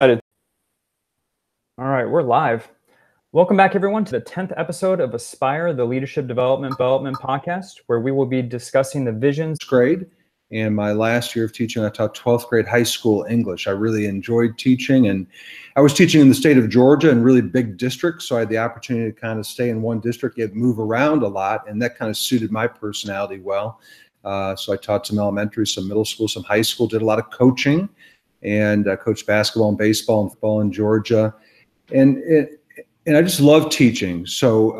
All right, we're live. Welcome back, everyone, to the 10th episode of Aspire, the Leadership Development Podcast, where we will be discussing the visions. Grade. And my last year of teaching, I taught 12th grade high school English. I really enjoyed teaching, and I was teaching in the state of Georgia in really big districts, so I had the opportunity to kind of stay in one district, yet move around a lot, and that kind of suited my personality well. So I taught some elementary, some middle school, some high school, did a lot of coaching, and coached basketball and baseball and football in Georgia. And I just love teaching. So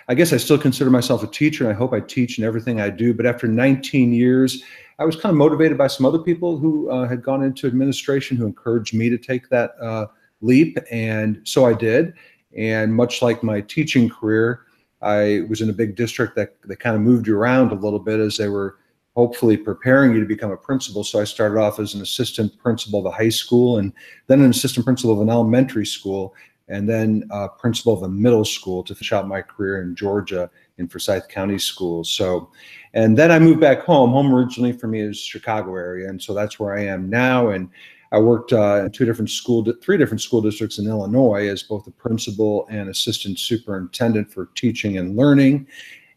I guess I still consider myself a teacher, and I hope I teach in everything I do. But after 19 years, I was kind of motivated by some other people who had gone into administration who encouraged me to take that leap. And so I did. And much like my teaching career, I was in a big district that kind of moved you around a little bit as they were hopefully preparing you to become a principal. So I started off as an assistant principal of a high school, and then an assistant principal of an elementary school, and then principal of a middle school to finish out my career in Georgia in Forsyth County Schools. So, and then I moved back home. Home originally for me is Chicago area, and so that's where I am now. And I worked in three different school districts in Illinois as both a principal and assistant superintendent for teaching and learning,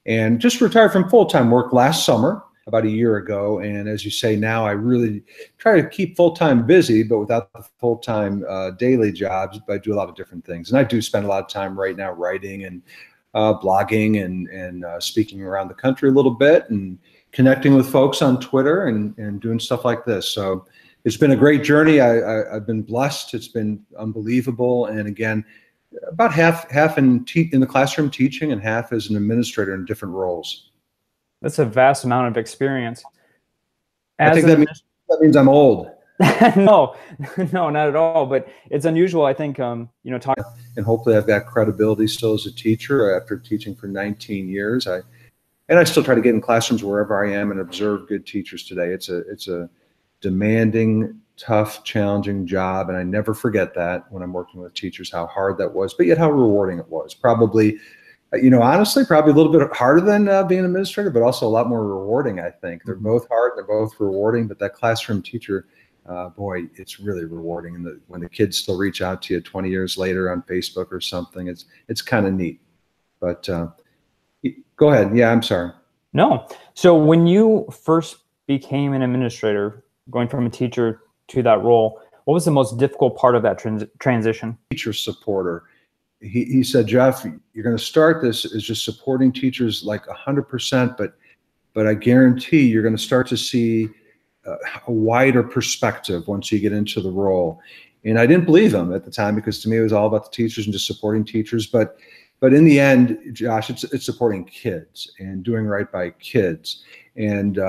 and just retired from full-time work last summer, about a year ago. And as you say, now I really try to keep full-time busy, but without the full-time daily jobs, but I do a lot of different things. And I do spend a lot of time right now writing and blogging and speaking around the country a little bit and connecting with folks on Twitter and doing stuff like this. So it's been a great journey. I've been blessed. It's been unbelievable. And again, about half in the classroom teaching and half as an administrator in different roles. That's a vast amount of experience. I think that means I'm old. No, not at all. But it's unusual, I think, talking. And hopefully I've got credibility still as a teacher after teaching for 19 years. I still try to get in classrooms wherever I am and observe good teachers today. It's a demanding, tough, challenging job. And I never forget that when I'm working with teachers, how hard that was, but yet how rewarding it was. Probably, honestly, probably a little bit harder than being an administrator, but also a lot more rewarding, I think. They're both hard, they're both rewarding, but that classroom teacher, boy, it's really rewarding. And when the kids still reach out to you 20 years later on Facebook or something, it's kind of neat. But go ahead. Yeah, I'm sorry. No. So when you first became an administrator, going from a teacher to that role, what was the most difficult part of that transition? Teacher supporter. He said, Jeff, you're going to start this as just supporting teachers like 100%, but I guarantee you're going to start to see a wider perspective once you get into the role. And I didn't believe him at the time, because to me it was all about the teachers and just supporting teachers. But in the end, Josh, it's supporting kids and doing right by kids. And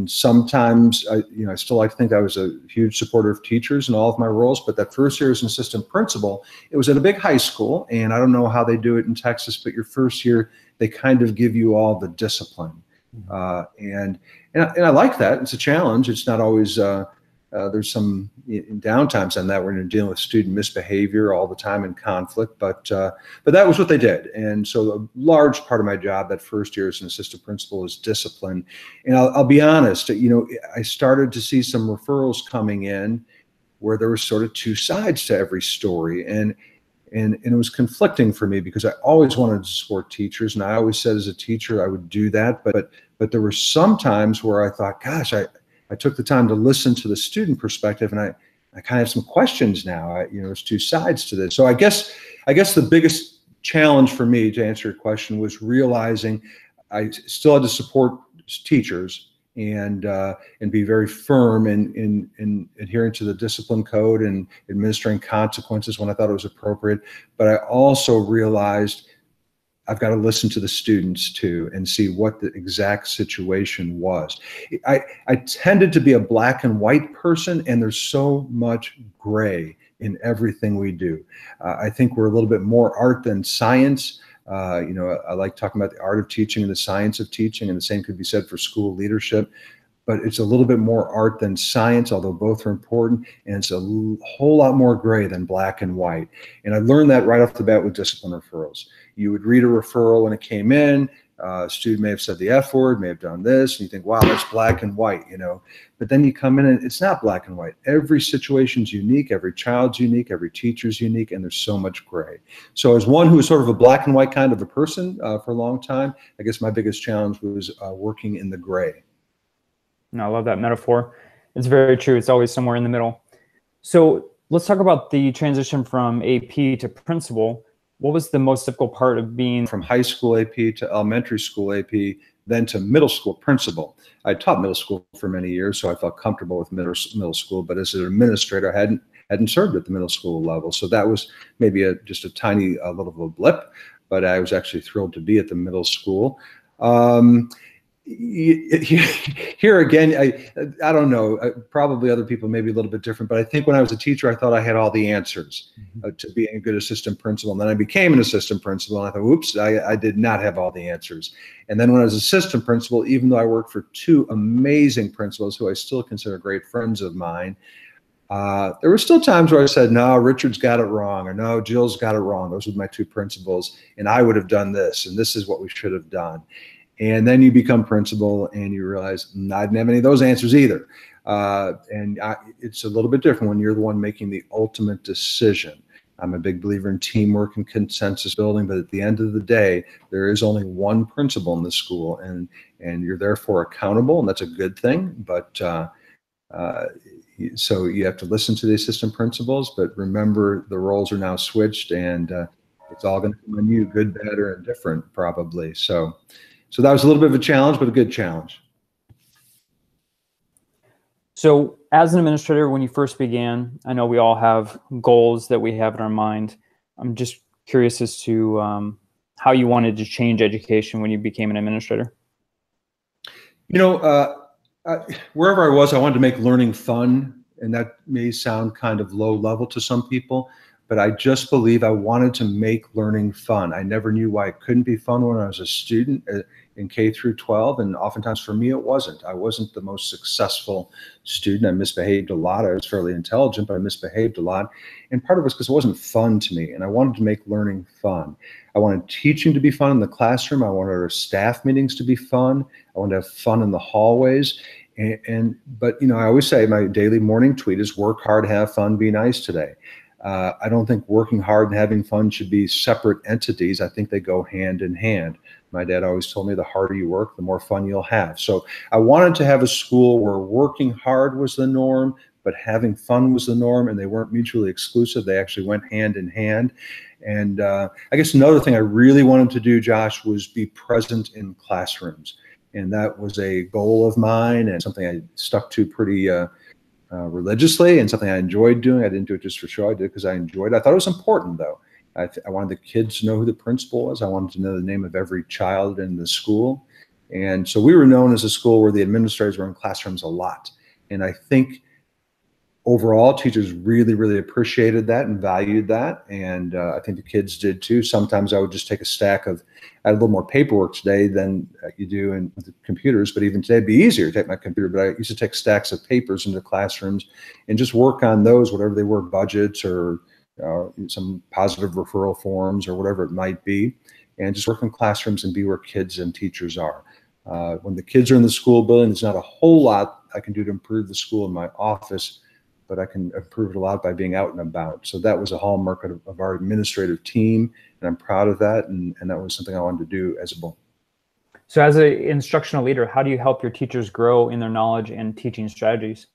sometimes I still like to think I was a huge supporter of teachers in all of my roles. But that first year as an assistant principal, it was at a big high school, and I don't know how they do it in Texas, but your first year they kind of give you all the discipline, and I like that. It's a challenge. It's not always. There's some downtimes on that when you're dealing with student misbehavior all the time in conflict, but that was what they did. And so a large part of my job that first year as an assistant principal is discipline. And I'll be honest, I started to see some referrals coming in where there were sort of two sides to every story. And it was conflicting for me, because I always wanted to support teachers, and I always said as a teacher I would do that. But there were some times where I thought, gosh, I took the time to listen to the student perspective, and I kind of have some questions now. There's two sides to this. So I guess the biggest challenge for me, to answer your question, was realizing I still had to support teachers and be very firm in adhering to the discipline code and administering consequences when I thought it was appropriate. But I also realized I've got to listen to the students too and see what the exact situation was. I tended to be a black and white person, and there's so much gray in everything we do. I think we're a little bit more art than science. I like talking about the art of teaching and the science of teaching, and the same could be said for school leadership. But it's a little bit more art than science, although both are important, and it's a whole lot more gray than black and white. And I learned that right off the bat with discipline referrals. You would read a referral when it came in, A student may have said the F word, may have done this, and you think, wow, that's black and white, you know. But then you come in and it's not black and white. Every situation's unique, every child's unique, every teacher's unique, and there's so much gray. So as one who was sort of a black and white kind of a person for a long time, I guess my biggest challenge was working in the gray. No, I love that metaphor. It's very true. It's always somewhere in the middle. So let's talk about the transition from AP to principal. What was the most difficult part of being from high school AP to elementary school AP, then to middle school principal? I taught middle school for many years, so I felt comfortable with middle school. But as an administrator, I hadn't served at the middle school level, so that was maybe just a tiny little of a blip. But I was actually thrilled to be at the middle school. Here again, I don't know, probably other people may be a little bit different, but I think when I was a teacher, I thought I had all the answers to being a good assistant principal. And then I became an assistant principal, and I thought, oops, I did not have all the answers. And then when I was assistant principal, even though I worked for two amazing principals who I still consider great friends of mine, there were still times where I said, no, Richard's got it wrong, or no, Jill's got it wrong. Those were my two principals, and I would have done this, and this is what we should have done. And then you become principal and you realize I didn't have any of those answers either. It's a little bit different when you're the one making the ultimate decision. I'm a big believer in teamwork and consensus building, but at the end of the day, there is only one principal in the school, and you're therefore accountable, and that's a good thing. But so you have to listen to the assistant principals, but remember the roles are now switched, and it's all going to come on you, good, bad, or indifferent, probably. So that was a little bit of a challenge, but a good challenge. So as an administrator, when you first began, I know we all have goals that we have in our mind. I'm just curious as to how you wanted to change education when you became an administrator. You know, wherever I was, I wanted to make learning fun, and that may sound kind of low level to some people, but I just believe I wanted to make learning fun. I never knew why it couldn't be fun when I was a student in K through 12, and oftentimes for me it wasn't. I wasn't the most successful student. I misbehaved a lot. I was fairly intelligent, but I misbehaved a lot. And part of it was because it wasn't fun to me, and I wanted to make learning fun. I wanted teaching to be fun in the classroom. I wanted our staff meetings to be fun. I wanted to have fun in the hallways. But you know, I always say my daily morning tweet is work hard, have fun, be nice today. I don't think working hard and having fun should be separate entities. I think they go hand in hand. My dad always told me the harder you work, the more fun you'll have. So I wanted to have a school where working hard was the norm, but having fun was the norm, and they weren't mutually exclusive. They actually went hand in hand. And I guess another thing I really wanted to do, Josh, was be present in classrooms. And that was a goal of mine and something I stuck to pretty religiously, and something I enjoyed doing. I didn't do it just for show. I did it because I enjoyed it. I thought it was important, though. I wanted the kids to know who the principal was. I wanted to know the name of every child in the school. And so we were known as a school where the administrators were in classrooms a lot. And I think overall, teachers really, really appreciated that and valued that. And I think the kids did too. Sometimes I would just take a stack of, I had a little more paperwork today than you do in the computers, but even today it'd be easier to take my computer. But I used to take stacks of papers into classrooms and just work on those, whatever they were, budgets or some positive referral forms or whatever it might be, and just work in classrooms and be where kids and teachers are. When the kids are in the school building, there's not a whole lot I can do to improve the school in my office, but I can improve it a lot by being out and about. So that was a hallmark of our administrative team, and I'm proud of that, and that was something I wanted to do as a goal. So as an instructional leader, how do you help your teachers grow in their knowledge and teaching strategies?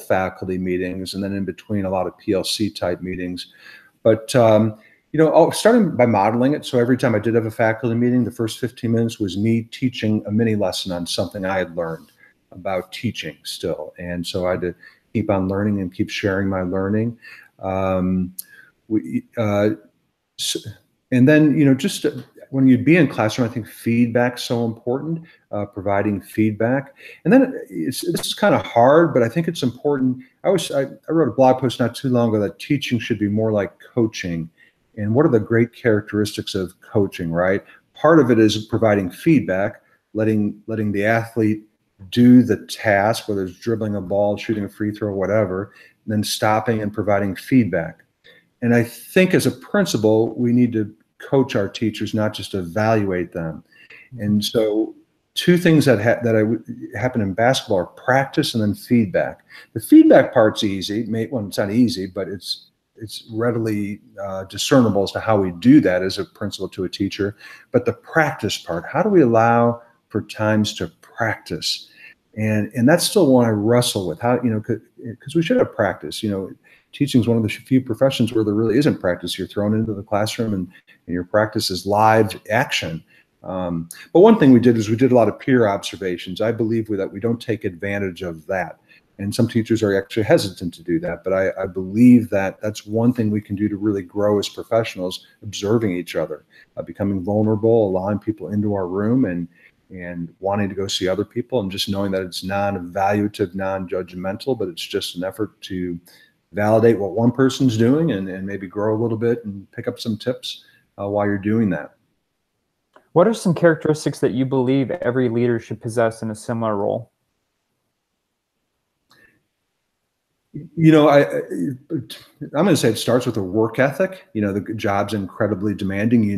Faculty meetings, and then in between a lot of PLC type meetings. But you know, starting by modeling it. So every time I did have a faculty meeting, the first 15 minutes was me teaching a mini lesson on something I had learned about teaching still. And so I had to keep on learning and keep sharing my learning. And then, you know, just when you'd be in classroom, I think feedback's so important, providing feedback. And then it's kind of hard, but I think it's important. I wrote a blog post not too long ago that teaching should be more like coaching. And what are the great characteristics of coaching, right? Part of it is providing feedback, letting the athlete do the task, whether it's dribbling a ball, shooting a free throw, whatever, and then stopping and providing feedback. And I think as a principal, we need to coach our teachers, not just evaluate them. And so two things that happen in basketball are practice and then feedback. The feedback part's easy. Well, it's not easy, but it's readily discernible as to how we do that as a principal to a teacher. But the practice part, how do we allow for times to practice? And that's still one I wrestle with. How, because we should have practice. Teaching is one of the few professions where there really isn't practice. You're thrown into the classroom and your practice is live action. But one thing we did is we did a lot of peer observations. I believe that we don't take advantage of that. And some teachers are actually hesitant to do that. But I believe that that's one thing we can do to really grow as professionals, observing each other, becoming vulnerable, allowing people into our room and wanting to go see other people, and just knowing that it's non-evaluative, non-judgmental, but it's just an effort to validate what one person's doing and maybe grow a little bit and pick up some tips while you're doing that. What are some characteristics that you believe every leader should possess in a similar role? I'm going to say it starts with a work ethic. The job's incredibly demanding. You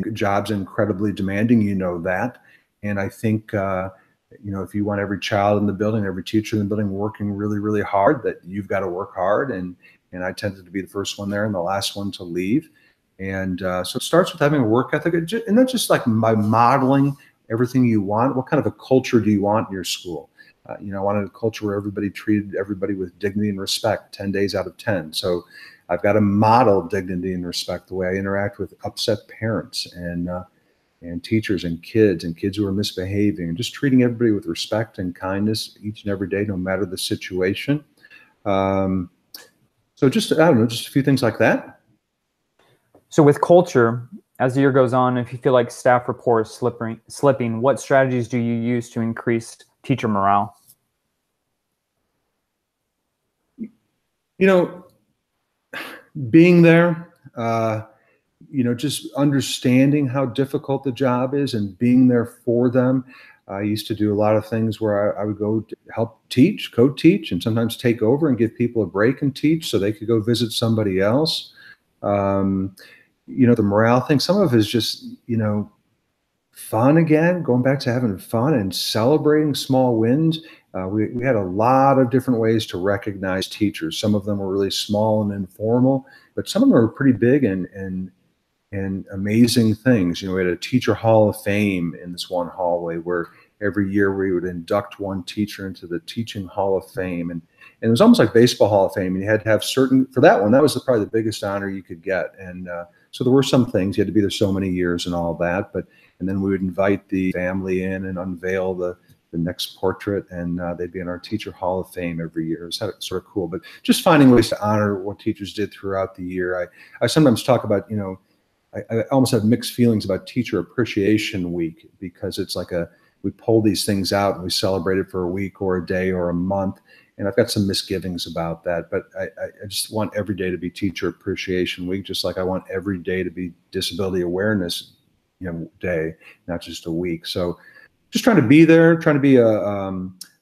know that. And I think, if you want every child in the building, every teacher in the building working really, really hard, that you've got to work hard. And I tended to be the first one there and the last one to leave. And so it starts with having a work ethic, and that's just like by modeling everything you want. What kind of a culture do you want in your school? I wanted a culture where everybody treated everybody with dignity and respect 10 days out of 10. So I've got to model dignity and respect the way I interact with upset parents and teachers and kids who are misbehaving, and just treating everybody with respect and kindness each and every day, no matter the situation. So just a few things like that. So with culture, as the year goes on, if you feel like staff rapport is slipping, what strategies do you use to increase teacher morale? Being there, just understanding how difficult the job is and being there for them. I used to do a lot of things where I would go to help teach, co-teach, and sometimes take over and give people a break and teach so they could go visit somebody else. The morale thing, some of it is just, fun again, going back to having fun and celebrating small wins. We had a lot of different ways to recognize teachers. Some of them were really small and informal, but some of them were pretty big and amazing things. We had a teacher hall of fame in this one hallway where every year we would induct one teacher into the teaching hall of fame. And it was almost like baseball hall of fame. And you had to have for that one, that was probably the biggest honor you could get. And so there were some things, you had to be there so many years and all that. And then we would invite the family in and unveil the next portrait, and they'd be in our teacher hall of fame every year. It was sort of cool, but just finding ways to honor what teachers did throughout the year. I sometimes talk about, I almost have mixed feelings about Teacher Appreciation Week, because it's like we pull these things out and we celebrate it for a week or a day or a month. And I've got some misgivings about that, but I just want every day to be Teacher Appreciation Week, just like I want every day to be Disability Awareness Day, not just a week. So just trying to be there, trying to be a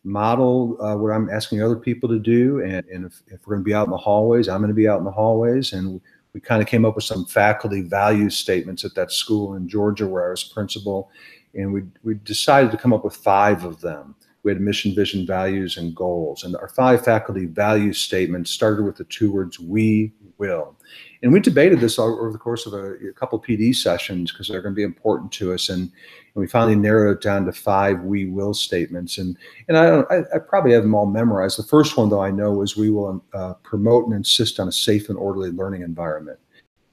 model what I'm asking other people to do. And if we're going to be out in the hallways, I'm going to be out in the hallways. And we kind of came up with some faculty value statements at that school in Georgia where I was principal. And we decided to come up with 5 of them. We had mission, vision, values, and goals. And our 5 faculty value statements started with the 2 words, we will. And we debated this over the course of a couple PD sessions because they're going to be important to us. And we finally narrowed it down to 5 we will statements. And I probably have them all memorized. The first one, though, I know is we will promote and insist on a safe and orderly learning environment.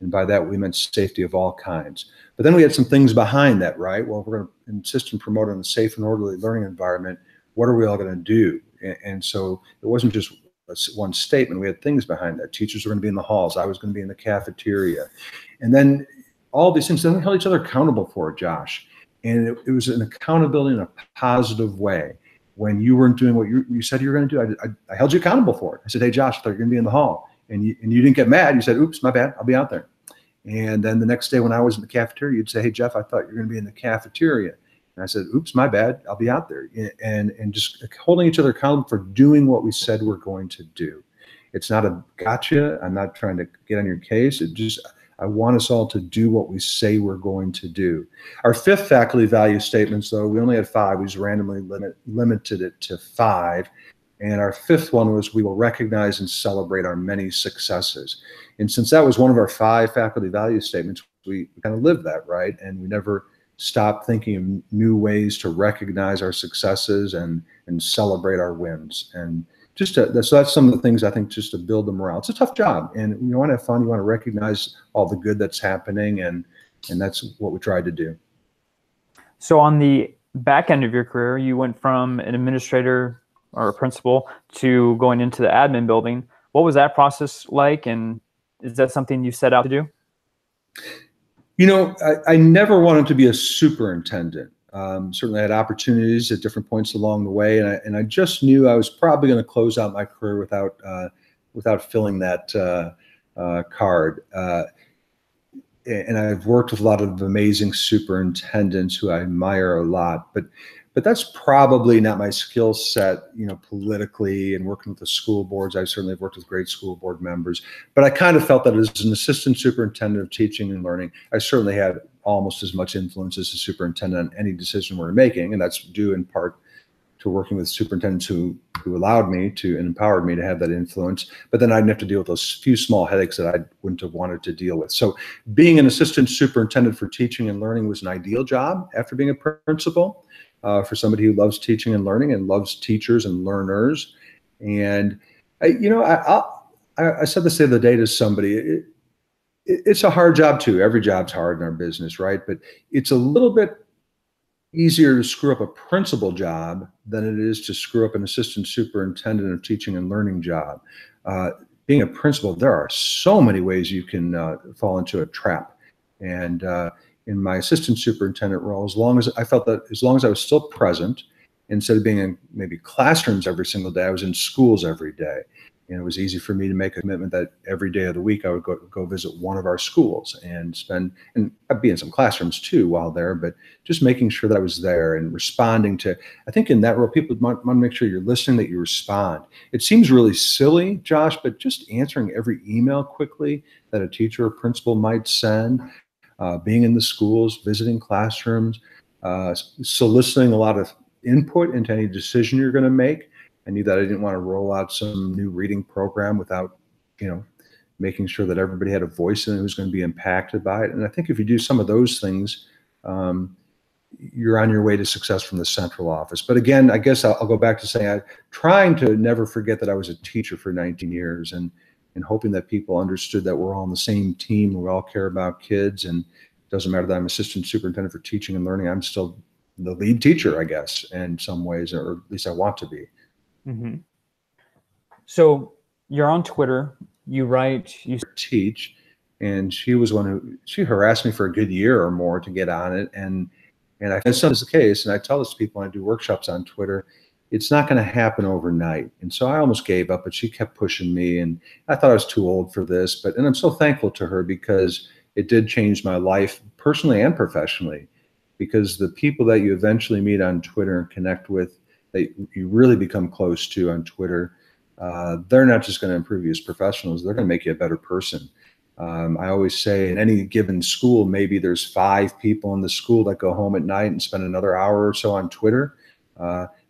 And by that, we meant safety of all kinds. But then we had some things behind that, right? Well, if we're going to insist and promote on a safe and orderly learning environment, what are we all going to do? And so it wasn't just one statement. We had things behind that. Teachers were going to be in the halls. I was going to be in the cafeteria. And then all these things, then we held each other accountable for it, Josh. And it was an accountability in a positive way. When you weren't doing what you said you were going to do, I held you accountable for it. I said, hey, Josh, I thought you were going to be in the hall. And you didn't get mad. You said, oops, my bad. I'll be out there. And then the next day when I was in the cafeteria, you'd say, hey, Jeff, I thought you were going to be in the cafeteria. And I said, oops, my bad. I'll be out there. And just holding each other accountable for doing what we said we're going to do. It's not a gotcha. I'm not trying to get on your case. I want us all to do what we say we're going to do. Our fifth faculty value statements, though, we only had 5. We just randomly limited it to 5. And our fifth one was, we will recognize and celebrate our many successes. And since that was one of our 5 faculty value statements, we kind of lived that, right? And we never stopped thinking of new ways to recognize our successes and celebrate our wins. And so that's some of the things, I think, just to build the morale. It's a tough job, and you want to have fun. You want to recognize all the good that's happening, and that's what we tried to do. So on the back end of your career, you went from an administrator or a principal to going into the admin building. What was that process like, and is that something you set out to do? You know, I never wanted to be a superintendent. Certainly I had opportunities at different points along the way, and I just knew I was probably going to close out my career without filling that card. And I've worked with a lot of amazing superintendents who I admire a lot, but that's probably not my skill set, you know, politically and working with the school boards. I certainly have worked with great school board members, but I kind of felt that as an assistant superintendent of teaching and learning, I certainly had almost as much influence as a superintendent on any decision we're making. And that's due in part to working with superintendents who allowed me to and empowered me to have that influence. But then I didn't have to deal with those few small headaches that I wouldn't have wanted to deal with. So being an assistant superintendent for teaching and learning was an ideal job after being a principal. For somebody who loves teaching and learning and loves teachers and learners. And I said this the other day to somebody, it's a hard job too. Every job's hard in our business, right? But it's a little bit easier to screw up a principal job than it is to screw up an assistant superintendent of teaching and learning job. Being a principal, there are so many ways you can fall into a trap. And in my assistant superintendent role, as long as I was still present, instead of being in maybe classrooms every single day, I was in schools every day. And it was easy for me to make a commitment that every day of the week I would go visit one of our schools and I'd be in some classrooms too while there, but just making sure that I was there and responding to, I think in that role, people want to make sure you're listening, that you respond. It seems really silly, Josh, but just answering every email quickly that a teacher or principal might send, being in the schools, visiting classrooms, soliciting a lot of input into any decision you're going to make. I knew that I didn't want to roll out some new reading program without, making sure that everybody had a voice in it who was going to be impacted by it. And I think if you do some of those things, you're on your way to success from the central office. But again, I guess I'll go back to saying I'm trying to never forget that I was a teacher for 19 years and hoping that people understood that we're all on the same team. We all care about kids, and it doesn't matter that I'm assistant superintendent for teaching and learning. I'm still the lead teacher, I guess, in some ways, or at least I want to be. Mm-hmm. So you're on Twitter, you write, you teach, and she harassed me for a good year or more to get on it. And I guess that's the case. And I tell this to people when I do workshops on Twitter, it's not going to happen overnight. And so I almost gave up, but she kept pushing me, and I thought I was too old for this. And I'm so thankful to her because it did change my life personally and professionally, because the people that you eventually meet on Twitter and connect with, that you really become close to on Twitter, they're not just going to improve you as professionals, they're going to make you a better person. I always say in any given school, maybe there's 5 people in the school that go home at night and spend another hour or so on Twitter.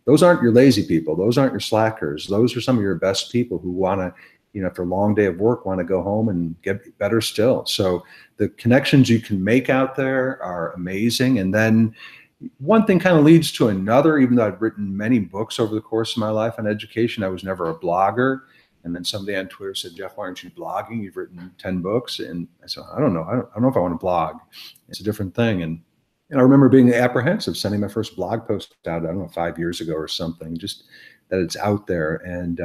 Those aren't your lazy people. Those aren't your slackers. Those are some of your best people who want to, after a long day of work, want to go home and get better still. So the connections you can make out there are amazing. And then one thing kind of leads to another. Even though I've written many books over the course of my life on education, I was never a blogger. And then somebody on Twitter said, "Jeff, why aren't you blogging? You've written 10 books. And I said, I don't know. I don't know if I want to blog. It's a different thing. And I remember being apprehensive sending my first blog post out, I don't know, 5 years ago or something, just that it's out there. And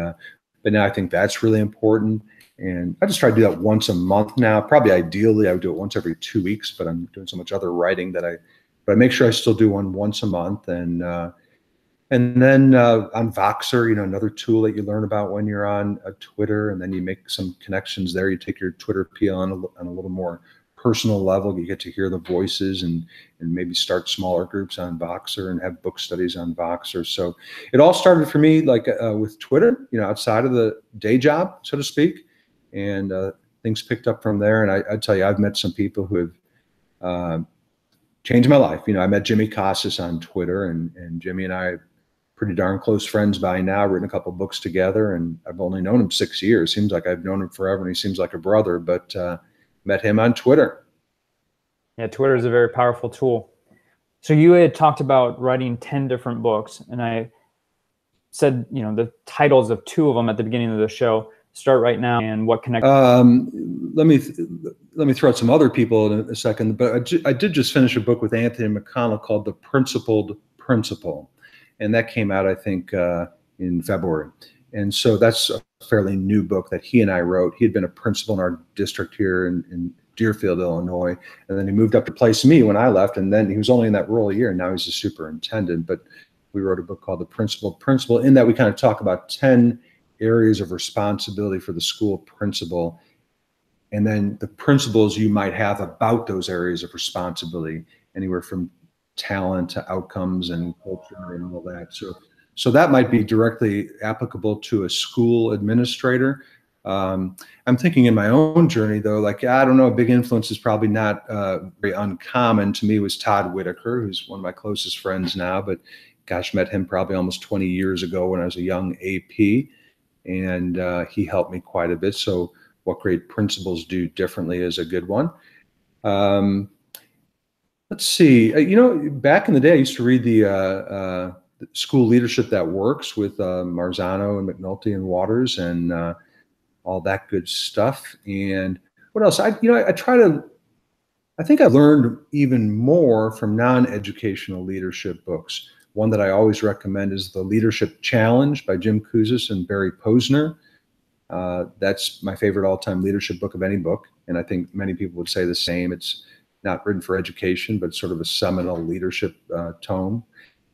but now I think that's really important. And I just try to do that once a month now. Probably ideally I would do it once every 2 weeks, but I'm doing so much other writing that but I make sure I still do one once a month. And then on Voxer, another tool that you learn about when you're on Twitter, and then you make some connections there. You take your Twitter appeal on a little more personal level. You get to hear the voices and maybe start smaller groups on Voxer and have book studies on Voxer. So it all started for me like with Twitter, outside of the day job, so to speak. And things picked up from there. And I tell you, I've met some people who have changed my life. You know, I met Jimmy Casas on Twitter, and Jimmy and I are pretty darn close friends by now, written a couple books together, and I've only known him 6 years. Seems like I've known him forever, and he seems like a brother, but met him on Twitter. Yeah, Twitter is a very powerful tool. So you had talked about writing 10 different books, and I said, you know, the titles of 2 of them at the beginning of the show. Start Right Now and What Connects. Let me throw out some other people in a second, but I did just finish a book with Anthony McConnell called The Principled Principle, and that came out, I think, in February. And so that's a fairly new book that he and I wrote. He had been a principal in our district here in Deerfield, Illinois, and then he moved up to replace me when I left, and then he was only in that role a year, and now he's a superintendent. But we wrote a book called The Principled Principle, in that we kind of talk about 10 areas of responsibility for the school principal, and then the principles you might have about those areas of responsibility, anywhere from talent to outcomes and culture and all that. So that might be directly applicable to a school administrator. I'm thinking in my own journey, though, like, I don't know, a big influence is probably not very uncommon to me, was Todd Whitaker, who's one of my closest friends now, but gosh, met him probably almost 20 years ago when I was a young AP. And he helped me quite a bit. So What Great Principals Do Differently is a good one. Let's see. You know, back in the day, I used to read the School Leadership That Works with Marzano and McNulty and Waters and all that good stuff. And what else? I think I learned even more from non-educational leadership books. One that I always recommend is The Leadership Challenge by Jim Kouzes and Barry Posner. That's my favorite all-time leadership book of any book, and I think many people would say the same. It's not written for education, but sort of a seminal leadership tome.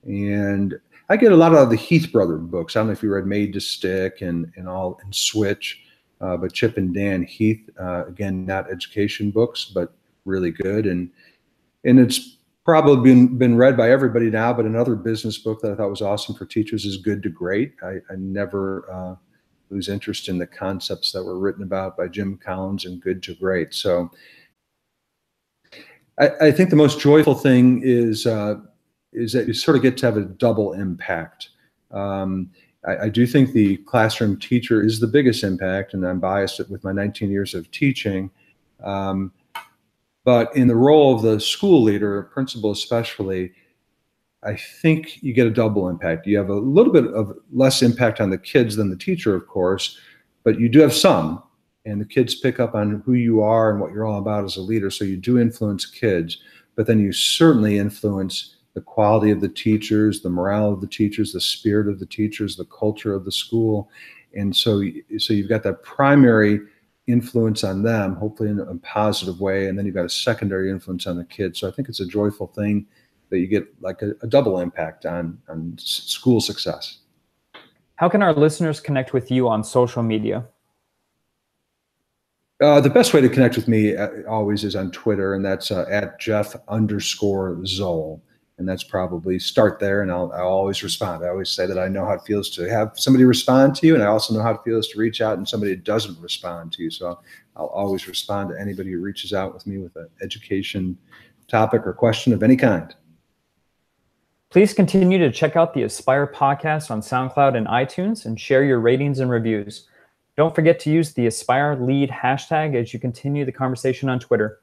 And I get a lot of the Heath brother books. I don't know if you read Made to Stick and Switch, but Chip and Dan Heath, again, not education books, but really good. And it's probably been read by everybody now, but another business book that I thought was awesome for teachers is Good to Great. I never lose interest in the concepts that were written about by Jim Collins in Good to Great. So I think the most joyful thing is that you sort of get to have a double impact. I do think the classroom teacher is the biggest impact, and I'm biased with my 19 years of teaching. But in the role of the school leader, principal especially, I think you get a double impact. You have a little bit of less impact on the kids than the teacher, of course, but you do have some. And the kids pick up on who you are and what you're all about as a leader. So you do influence kids, but then you certainly influence the quality of the teachers, the morale of the teachers, the spirit of the teachers, the culture of the school. And so you've got that primary influence on them, hopefully in a positive way, and then you've got a secondary influence on the kids. So I think it's a joyful thing that you get like a double impact on school success. How can our listeners connect with you on social media? The best way to connect with me always is on Twitter, and that's at Jeff_Zoul. And that's probably start there, and I'll always respond. I always say that I know how it feels to have somebody respond to you, and I also know how it feels to reach out and somebody doesn't respond to you. So I'll always respond to anybody who reaches out with me with an education topic or question of any kind. Please continue to check out the Aspire podcast on SoundCloud and iTunes and share your ratings and reviews. Don't forget to use the Aspire Lead hashtag as you continue the conversation on Twitter.